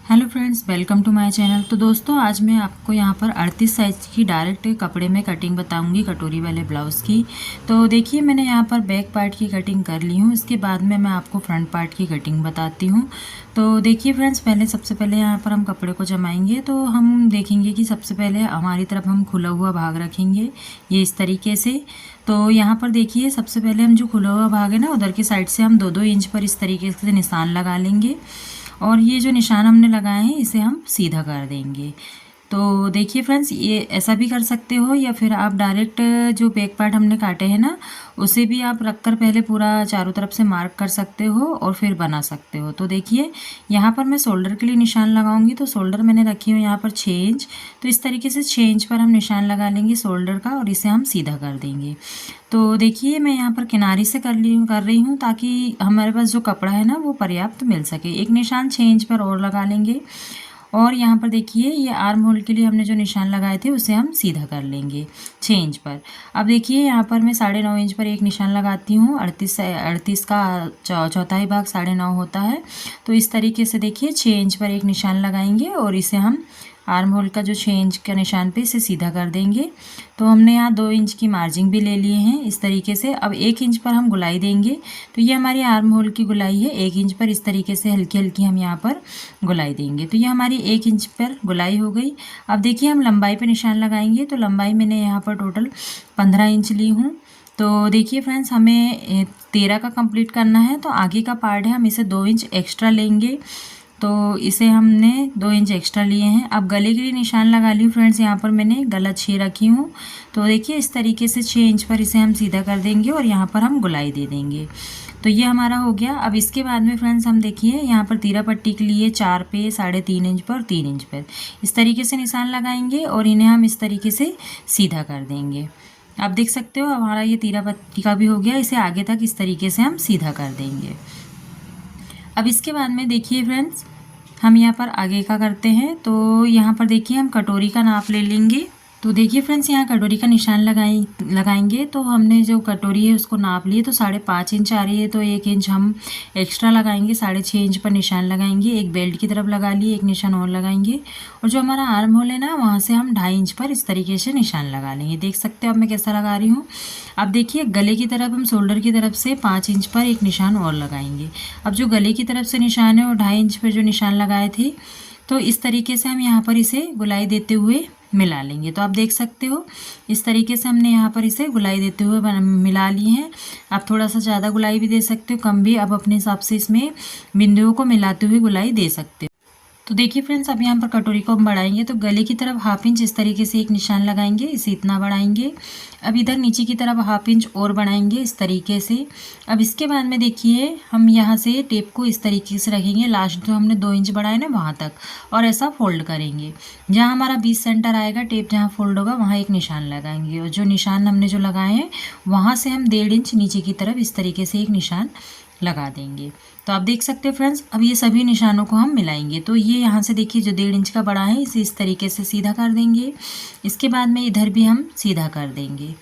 Hello friends, welcome to my channel. तो दोस्तों, आज मैं आपको यहाँ पर 38 साइज़ की डायरेक्ट कपड़े में कटिंग बताऊंगी कटोरी वाले ब्लाउज़ की। तो देखिए, मैंने यहाँ पर बैक पार्ट की कटिंग कर ली हूँ। इसके बाद में मैं आपको फ्रंट पार्ट की कटिंग बताती हूँ। तो देखिए फ्रेंड्स, सबसे पहले यहाँ पर हम कपड़े को जमाएंगे। तो हम देखेंगे कि सबसे पहले हमारी तरफ हम खुला हुआ भाग रखेंगे, ये इस तरीके से। तो यहाँ पर देखिए, सबसे पहले हम जो खुला हुआ भाग है ना, उधर की साइड से हम 2-2 इंच पर इस तरीके से निशान लगा लेंगे और ये जो निशान हमने लगाए हैं इसे हम सीधा कर देंगे। तो देखिए फ्रेंड्स, ये ऐसा भी कर सकते हो या फिर आप डायरेक्ट जो बैक पार्ट हमने काटे हैं ना, उसे भी आप रखकर पहले पूरा चारों तरफ से मार्क कर सकते हो और फिर बना सकते हो। तो देखिए, यहाँ पर मैं शोल्डर के लिए निशान लगाऊंगी। तो शोल्डर मैंने रखी हूँ यहाँ पर 6 इंच। तो इस तरीके से 6 इंच पर हम निशान लगा लेंगे शोल्डर का और इसे हम सीधा कर देंगे। तो देखिए, मैं यहाँ पर किनारे से कर रही हूँ ताकि हमारे पास जो कपड़ा है ना वो पर्याप्त मिल सके। एक निशान 6 इंच पर और लगा लेंगे और यहाँ पर देखिए, ये आर्म होल के लिए हमने जो निशान लगाए थे उसे हम सीधा कर लेंगे 6 इंच पर। अब देखिए, यहाँ पर मैं 9.5 इंच पर एक निशान लगाती हूँ। 38 का चौथाई भाग 9.5 होता है। तो इस तरीके से देखिए 6 इंच पर एक निशान लगाएंगे और इसे हम आर्म होल का जो 6 इंच का निशान पे इसे सीधा कर देंगे। तो हमने यहाँ 2 इंच की मार्जिंग भी ले लिए हैं इस तरीके से। अब 1 इंच पर हम गुलाई देंगे। तो ये हमारी आर्म होल की गुलाई है। 1 इंच पर इस तरीके से हल्की हल्की हम यहाँ पर गुलाई देंगे। तो ये हमारी 1 इंच पर गुलाई हो गई। अब देखिए, हम लंबाई पे निशान लगाएंगे। तो लंबाई मैंने यहाँ पर टोटल 15 इंच ली हूँ। तो देखिए फ्रेंड्स, हमें 13 का कंप्लीट करना है। तो आगे का पार्ट है, हम इसे 2 इंच एक्स्ट्रा लेंगे। तो इसे हमने 2 इंच एक्स्ट्रा लिए हैं। अब गले के लिए निशान लगा ली फ्रेंड्स। यहाँ पर मैंने गला 6 रखी हूँ। तो देखिए, इस तरीके से 6 इंच पर इसे हम सीधा कर देंगे और यहाँ पर हम गुलाई दे देंगे। तो ये हमारा हो गया। अब इसके बाद में फ्रेंड्स, हम देखिए यहाँ पर तीरा पट्टी के लिए 4 पे 3.5 इंच पर 3 इंच पर इस तरीके से निशान लगाएंगे और इन्हें हम इस तरीके से सीधा कर देंगे। आप देख सकते हो, हमारा ये तीरा पट्टी का भी हो गया। इसे आगे तक इस तरीके से हम सीधा कर देंगे। अब इसके बाद में देखिए फ्रेंड्स, हम यहाँ पर आगे का करते हैं। तो यहाँ पर देखिए, हम कटोरी का नाप ले लेंगे। तो देखिए फ्रेंड्स, यहाँ कटोरी का निशान लगाएंगे। तो हमने जो कटोरी है उसको नाप लिए। तो 5.5 इंच आ रही है, तो 1 इंच हम एक्स्ट्रा लगाएंगे। 6.5 इंच पर निशान लगाएंगे। एक बेल्ट की तरफ लगा लिए, एक निशान और लगाएंगे और जो हमारा आर्म होल है ना, वहाँ से हम 2.5 इंच पर इस तरीके से निशान लगा लेंगे। देख सकते हो अब मैं कैसा लगा रही हूँ। अब देखिए, गले की तरफ हम शोल्डर की तरफ से 5 इंच पर एक निशान और लगाएंगे। अब जो गले की तरफ से निशान है और 2.5 इंच पर जो निशान लगाए थे, तो इस तरीके से हम यहाँ पर इसे गुलाई देते हुए मिला लेंगे। तो आप देख सकते हो, इस तरीके से हमने यहाँ पर इसे गुलाई देते हुए मिला ली है। आप थोड़ा सा ज़्यादा गुलाई भी दे सकते हो, कम भी। अब अपने हिसाब से इसमें बिंदुओं को मिलाते हुए गुलाई दे सकते हो। तो देखिए फ्रेंड्स, अब यहाँ पर कटोरी को हम बढ़ाएंगे। तो गले की तरफ 1/2 इंच इस तरीके से एक निशान लगाएंगे, इसे इतना बढ़ाएंगे। अब इधर नीचे की तरफ 1/2 इंच और बढ़ाएंगे इस तरीके से। अब इसके बाद में देखिए, हम यहाँ से टेप को इस तरीके से रखेंगे, लास्ट जो हमने 2 इंच बढ़ाए ना वहाँ तक, और ऐसा फोल्ड करेंगे। जहाँ हमारा 20 सेंटर आएगा, टेप जहाँ फोल्ड होगा वहाँ एक निशान लगाएंगे और जो निशान हमने जो लगाए हैं वहाँ से हम 1.5 इंच नीचे की तरफ इस तरीके से एक निशान लगा देंगे। तो आप देख सकते हैं फ्रेंड्स, अब ये सभी निशानों को हम मिलाएंगे। तो ये यहाँ से देखिए, जो 1.5 इंच का बड़ा है इसे इस तरीके से सीधा कर देंगे। इसके बाद में इधर भी हम सीधा कर देंगे।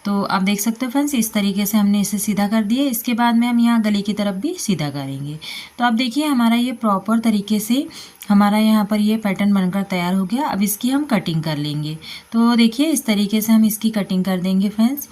तो आप देख सकते हो फ्रेंड्स, इस तरीके से हमने इसे सीधा कर दिया। इसके बाद में हम यहाँ गले की तरफ भी सीधा करेंगे। तो आप देखिए, हमारा ये प्रॉपर तरीके से हमारा यहाँ पर ये पैटर्न बनकर तैयार हो गया। अब इसकी हम कटिंग कर लेंगे। तो देखिए, इस तरीके से हम इसकी कटिंग कर देंगे फ्रेंड्स।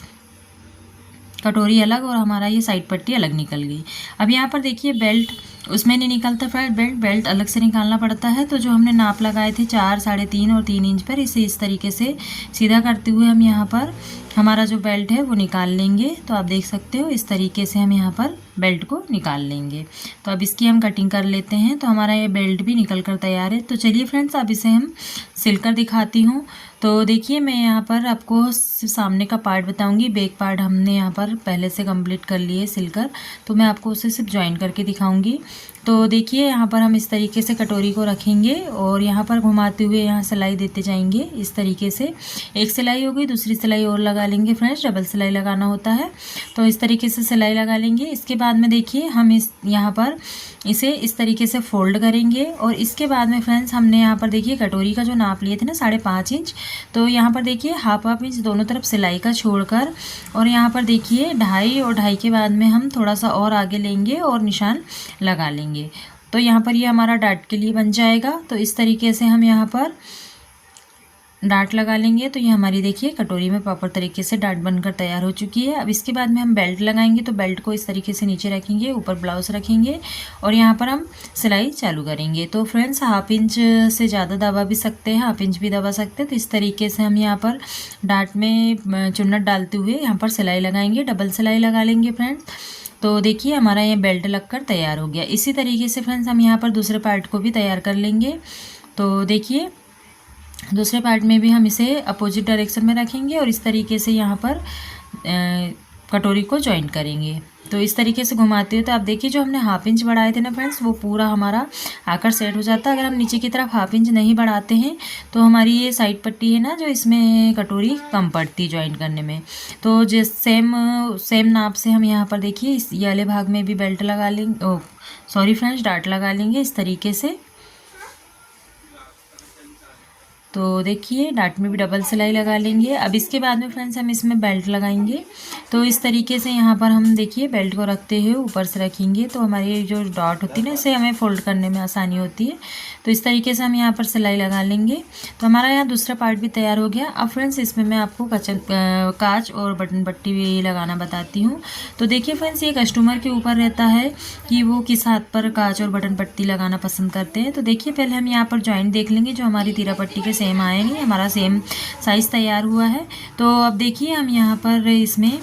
कटोरी अलग और हमारा ये साइड पट्टी अलग निकल गई। अब यहाँ पर देखिए, बेल्ट उसमें नहीं निकलता फ्रेंड, बेल्ट अलग से निकालना पड़ता है। तो जो हमने नाप लगाए थे 4, 3.5 और 3 इंच पर, इसे इस तरीके से सीधा करते हुए हम यहाँ पर हमारा जो बेल्ट है वो निकाल लेंगे। तो आप देख सकते हो, इस तरीके से हम यहाँ पर बेल्ट को निकाल लेंगे। तो अब इसकी हम कटिंग कर लेते हैं। तो हमारा ये बेल्ट भी निकल कर तैयार है। तो चलिए फ्रेंड्स, अब इसे हम सिलकर दिखाती हूँ। तो देखिए, मैं यहाँ पर आपको सिर्फ सामने का पार्ट बताऊंगी। बैक पार्ट हमने यहाँ पर पहले से कंप्लीट कर लिए सिलकर। तो मैं आपको उसे सिर्फ ज्वाइन करके दिखाऊंगी। तो देखिए, यहाँ पर हम इस तरीके से कटोरी को रखेंगे और यहाँ पर घुमाते हुए यहाँ सिलाई देते जाएंगे इस तरीके से। एक सिलाई हो गई, दूसरी सिलाई और लगा लेंगे फ्रेंड्स, डबल सिलाई लगाना होता है। तो इस तरीके से सिलाई लगा लेंगे। इसके बाद में देखिए, हम यहाँ पर इसे इस तरीके से फोल्ड करेंगे और इसके बाद में फ्रेंड्स, हमने यहाँ पर देखिए कटोरी का जो नाप लिए थे ना 5.5 इंच, तो यहाँ पर देखिए 1/2 इंच दोनों तरफ सिलाई का छोड़कर और यहाँ पर देखिए 2.5 और 2.5 के बाद में हम थोड़ा सा और आगे लेंगे और निशान लगा लेंगे। तो यहाँ पर ये हमारा डार्ट के लिए बन जाएगा। तो इस तरीके से हम यहाँ पर डार्ट लगा लेंगे। तो ये हमारी देखिए कटोरी में प्रॉपर तरीके से डार्ट बनकर तैयार हो चुकी है। अब इसके बाद में हम बेल्ट लगाएंगे। तो बेल्ट को इस तरीके से नीचे रखेंगे, ऊपर ब्लाउज रखेंगे और यहाँ पर हम सिलाई चालू करेंगे। तो फ्रेंड्स, 1/2 इंच से ज़्यादा दबा भी सकते हैं, 1/2 इंच भी दबा सकते हैं। तो इस तरीके से हम यहाँ पर डार्ट में चुन्नट डालते हुए यहाँ पर सिलाई लगाएंगे, डबल सिलाई लगा लेंगे फ्रेंड्स। तो देखिए हमारा ये बेल्ट लगकर तैयार हो गया। इसी तरीके से फ्रेंड्स हम यहाँ पर दूसरे पार्ट को भी तैयार कर लेंगे। तो देखिए दूसरे पार्ट में भी हम इसे अपोजिट डायरेक्शन में रखेंगे और इस तरीके से यहाँ पर कटोरी को जॉइंट करेंगे। तो इस तरीके से घुमाते हुए, तो आप देखिए जो हमने 1/2 इंच बढ़ाए थे ना फ्रेंड्स, वो पूरा हमारा आकर सेट हो जाता है। अगर हम नीचे की तरफ 1/2 इंच नहीं बढ़ाते हैं तो हमारी ये साइड पट्टी है ना, जो इसमें कटोरी कम पड़ती जॉइंट करने में। तो जिस सेम नाप से हम यहाँ पर देखिए इस ये वाले भाग में भी बेल्ट लगा लेंगे, सॉरी फ्रेंड्स, डार्ट लगा लेंगे इस तरीके से। तो देखिए डार्ट में भी डबल सिलाई लगा लेंगे। अब इसके बाद में फ्रेंड्स हम इसमें बेल्ट लगाएंगे। तो इस तरीके से यहाँ पर हम देखिए बेल्ट को रखते हुए ऊपर से रखेंगे, तो हमारी जो डॉट होती है ना, इसे हमें फोल्ड करने में आसानी होती है। तो इस तरीके से हम यहाँ पर सिलाई लगा लेंगे। तो हमारा यहाँ दूसरा पार्ट भी तैयार हो गया। अब फ्रेंड्स इसमें मैं आपको कांच और बटन पट्टी भी लगाना बताती हूँ। तो देखिए फ्रेंड्स, ये कस्टमर के ऊपर रहता है कि वो किस हाथ पर कांच और बटन पट्टी लगाना पसंद करते हैं। तो देखिए पहले हम यहाँ पर जॉइंट देख लेंगे, जो हमारी तीरा पट्टी के सेम आएंगे, हमारा सेम साइज़ तैयार हुआ है। तो अब देखिए हम यहाँ पर इसमें,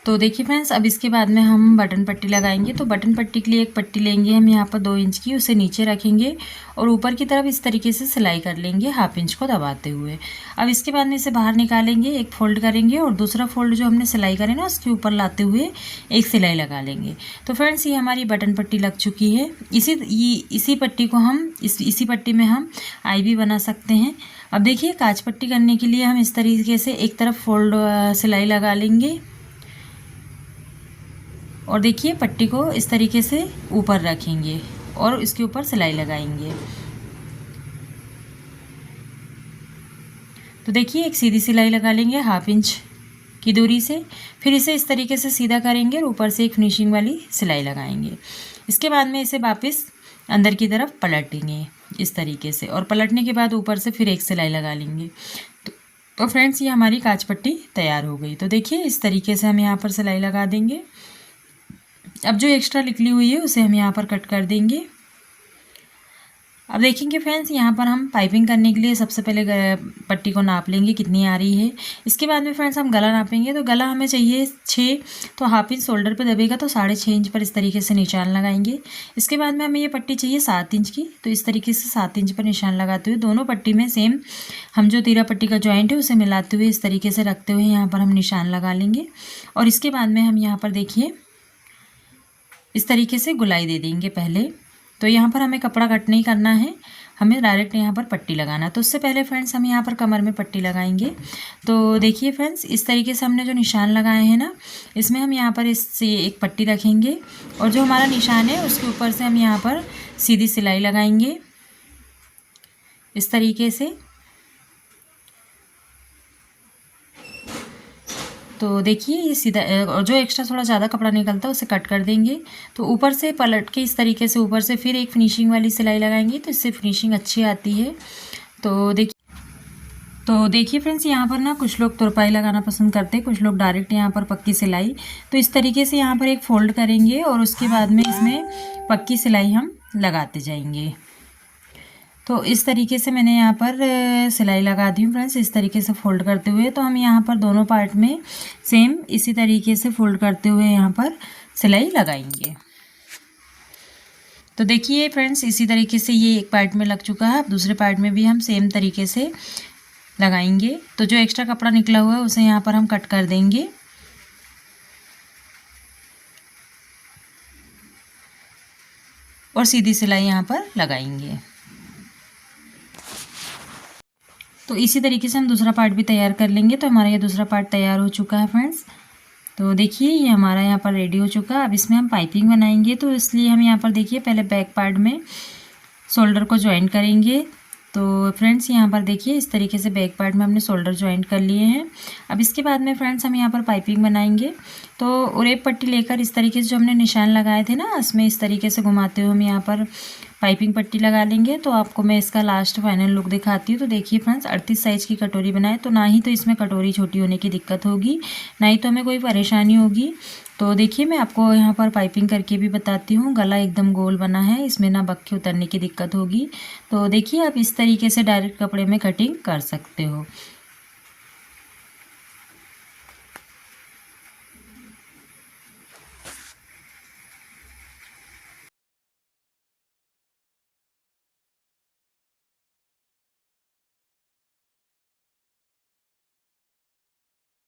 तो देखिए फ्रेंड्स, अब इसके बाद में हम बटन पट्टी लगाएंगे। तो बटन पट्टी के लिए एक पट्टी लेंगे हम यहाँ पर 2 इंच की, उसे नीचे रखेंगे और ऊपर की तरफ इस तरीके से सिलाई कर लेंगे 1/2 इंच को दबाते हुए। अब इसके बाद में इसे बाहर निकालेंगे, एक फोल्ड करेंगे और दूसरा फोल्ड जो हमने सिलाई करे ना उसके ऊपर लाते हुए एक सिलाई लगा लेंगे। तो फ्रेंड्स ये हमारी बटन पट्टी लग चुकी है। इसी पट्टी को हम इसी पट्टी में हम आई भी बना सकते हैं। अब देखिए कांच पट्टी करने के लिए हम इस तरीके से एक तरफ फोल्ड सिलाई लगा लेंगे और देखिए पट्टी को इस तरीके से ऊपर रखेंगे और इसके ऊपर सिलाई लगाएंगे। तो देखिए एक सीधी सिलाई लगा लेंगे 1/2 इंच की दूरी से, फिर इसे इस तरीके से सीधा करेंगे और ऊपर से एक फिनिशिंग वाली सिलाई लगाएंगे। इसके बाद में इसे वापस अंदर की तरफ पलटेंगे इस तरीके से, और पलटने के बाद ऊपर से फिर एक सिलाई लगा लेंगे। तो फ्रेंड्स ये हमारी कांच पट्टी तैयार हो गई। तो देखिए इस तरीके से हम यहाँ पर सिलाई लगा देंगे। अब जो एक्स्ट्रा निकली हुई है उसे हम यहाँ पर कट कर देंगे। अब देखेंगे फ्रेंड्स, यहाँ पर हम पाइपिंग करने के लिए सबसे पहले पट्टी को नाप लेंगे कितनी आ रही है। इसके बाद में फ्रेंड्स हम गला नापेंगे। तो गला हमें चाहिए 6, तो 1/2 इंच शोल्डर पे दबेगा तो 6.5 इंच पर इस तरीके से निशान लगाएंगे। इसके बाद में हमें ये पट्टी चाहिए 7 इंच की, तो इस तरीके से 7 इंच पर निशान लगाते हुए दोनों पट्टी में सेम हम जो तीरा पट्टी का जॉइंट है उसे मिलाते हुए इस तरीके से रखते हुए यहाँ पर हम निशान लगा लेंगे। और इसके बाद में हम यहाँ पर देखिए इस तरीके से गुलाई दे देंगे पहले। तो यहाँ पर हमें कपड़ा कट नहीं करना है, हमें डायरेक्ट यहाँ पर पट्टी लगाना। तो उससे पहले फ्रेंड्स हम यहाँ पर कमर में पट्टी लगाएंगे। तो देखिए फ्रेंड्स इस तरीके से हमने जो निशान लगाए हैं ना, इसमें हम यहाँ पर इससे एक पट्टी रखेंगे और जो हमारा निशान है उसके ऊपर से हम यहाँ पर सीधी सिलाई लगाएंगे इस तरीके से। तो देखिए ये सीधा, और जो एक्स्ट्रा थोड़ा ज़्यादा कपड़ा निकलता है उसे कट कर देंगे। तो ऊपर से पलट के इस तरीके से ऊपर से फिर एक फिनिशिंग वाली सिलाई लगाएंगे, तो इससे फिनिशिंग अच्छी आती है। तो देखिए फ्रेंड्स, यहाँ पर ना कुछ लोग तुरपाई लगाना पसंद करते हैं, कुछ लोग डायरेक्ट यहाँ पर पक्की सिलाई। तो इस तरीके से यहाँ पर एक फोल्ड करेंगे और उसके बाद में इसमें पक्की सिलाई हम लगाते जाएंगे। तो इस तरीके से मैंने यहाँ पर सिलाई लगा दी हूँ फ्रेंड्स, इस तरीके से फोल्ड करते हुए। तो हम यहाँ पर दोनों पार्ट में सेम इसी तरीके से फोल्ड करते हुए यहाँ पर सिलाई लगाएंगे। तो देखिए फ्रेंड्स इसी तरीके से ये एक पार्ट में लग चुका है। अब दूसरे पार्ट में भी हम सेम तरीके से लगाएंगे। तो जो एक्स्ट्रा कपड़ा निकला हुआ है उसे यहाँ पर हम कट कर देंगे और सीधी सिलाई यहाँ पर लगाएंगे। तो इसी तरीके से हम दूसरा पार्ट भी तैयार कर लेंगे। तो हमारा ये दूसरा पार्ट तैयार हो चुका है फ्रेंड्स। तो देखिए ये हमारा यहाँ पर रेडी हो चुका है। अब इसमें हम पाइपिंग बनाएंगे। तो इसलिए हम यहाँ पर देखिए पहले बैक पार्ट में शोल्डर को ज्वाइन करेंगे तो फ्रेंड्स यहाँ पर देखिए इस तरीके से बैक पार्ट में हमने शोल्डर जॉइंट कर लिए हैं। अब इसके बाद में फ्रेंड्स हम यहाँ पर पाइपिंग बनाएंगे। तो उरेप पट्टी लेकर इस तरीके से जो हमने निशान लगाए थे ना, इसमें इस तरीके से घुमाते हुए हम यहाँ पर पाइपिंग पट्टी लगा लेंगे। तो आपको मैं इसका लास्ट फाइनल लुक दिखाती हूँ। तो देखिए फ्रेंड्स 38 साइज़ की कटोरी बनाए तो ना ही तो इसमें कटोरी छोटी होने की दिक्कत होगी, ना ही तो हमें कोई परेशानी होगी। तो देखिए मैं आपको यहाँ पर पाइपिंग करके भी बताती हूँ। गला एकदम गोल बना है, इसमें ना बक्खे उतरने की दिक्कत होगी। तो देखिए आप इस तरीके से डायरेक्ट कपड़े में कटिंग कर सकते हो।